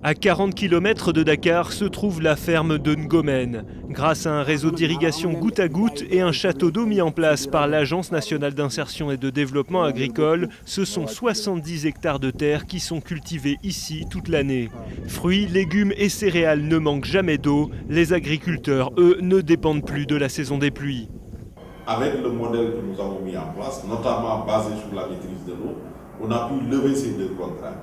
À 40 km de Dakar se trouve la ferme de Ngomène. Grâce à un réseau d'irrigation goutte à goutte et un château d'eau mis en place par l'Agence nationale d'insertion et de développement agricole, ce sont 70 hectares de terre qui sont cultivés ici toute l'année. Fruits, légumes et céréales ne manquent jamais d'eau. Les agriculteurs, eux, ne dépendent plus de la saison des pluies. Avec le modèle que nous avons mis en place, notamment basé sur la maîtrise de l'eau, on a pu lever ces deux contraintes.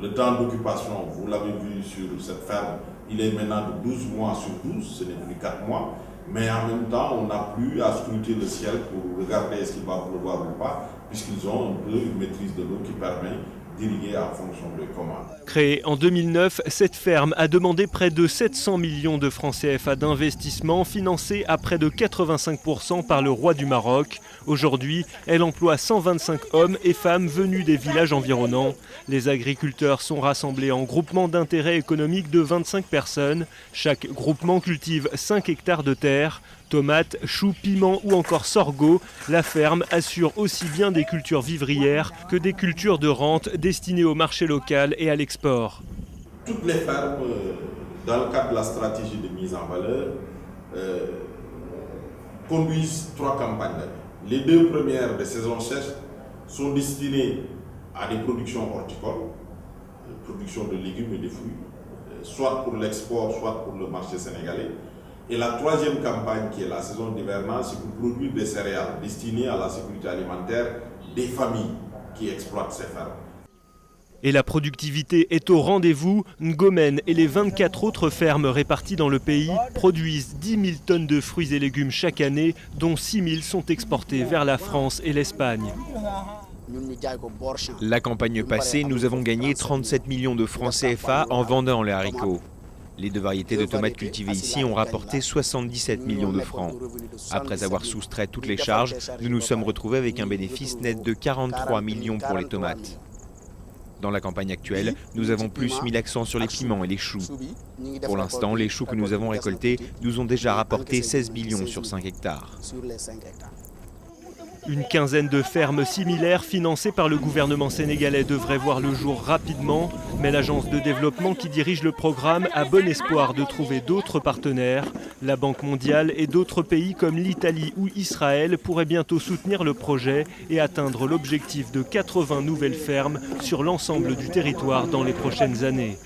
Le temps d'occupation, vous l'avez vu sur cette ferme, il est maintenant de 12 mois sur 12, ce n'est plus 4 mois. Mais en même temps, on n'a plus à scruter le ciel pour regarder est-ce qu'il va pleuvoir ou pas, puisqu'ils ont un peu une maîtrise de l'eau qui permet d'irriguer en fonction de commandes. Créée en 2009, cette ferme a demandé près de 700 millions de francs CFA d'investissement, financés à près de 85% par le roi du Maroc. Aujourd'hui, elle emploie 125 hommes et femmes venus des villages environnants. Les agriculteurs sont rassemblés en groupements d'intérêt économique de 25 personnes. Chaque groupement cultive 5 hectares de terre. Tomates, choux, piments ou encore sorgho, la ferme assure aussi bien des cultures vivrières que des cultures de rente destinées au marché local et à l'export. Toutes les fermes, dans le cadre de la stratégie de mise en valeur, conduisent 3 campagnes d'année. Les 2 premières de saison sèche sont destinées à des productions horticoles, production de légumes et de fruits, soit pour l'export, soit pour le marché sénégalais. Et la 3e campagne, qui est la saison d'hivernage, c'est pour produire des céréales destinées à la sécurité alimentaire des familles qui exploitent ces fermes. Et la productivité est au rendez-vous. Ngomène et les 24 autres fermes réparties dans le pays produisent 10 000 tonnes de fruits et légumes chaque année, dont 6 000 sont exportés vers la France et l'Espagne. La campagne passée, nous avons gagné 37 millions de francs CFA en vendant les haricots. Les 2 variétés de tomates cultivées ici ont rapporté 77 millions de francs. Après avoir soustrait toutes les charges, nous nous sommes retrouvés avec un bénéfice net de 43 millions pour les tomates. Dans la campagne actuelle, nous avons plus mis l'accent sur les piments et les choux. Pour l'instant, les choux que nous avons récoltés nous ont déjà rapporté 16 millions sur 5 hectares. Une quinzaine de fermes similaires financées par le gouvernement sénégalais devraient voir le jour rapidement, mais l'agence de développement qui dirige le programme a bon espoir de trouver d'autres partenaires. La Banque mondiale et d'autres pays comme l'Italie ou Israël pourraient bientôt soutenir le projet et atteindre l'objectif de 80 nouvelles fermes sur l'ensemble du territoire dans les prochaines années.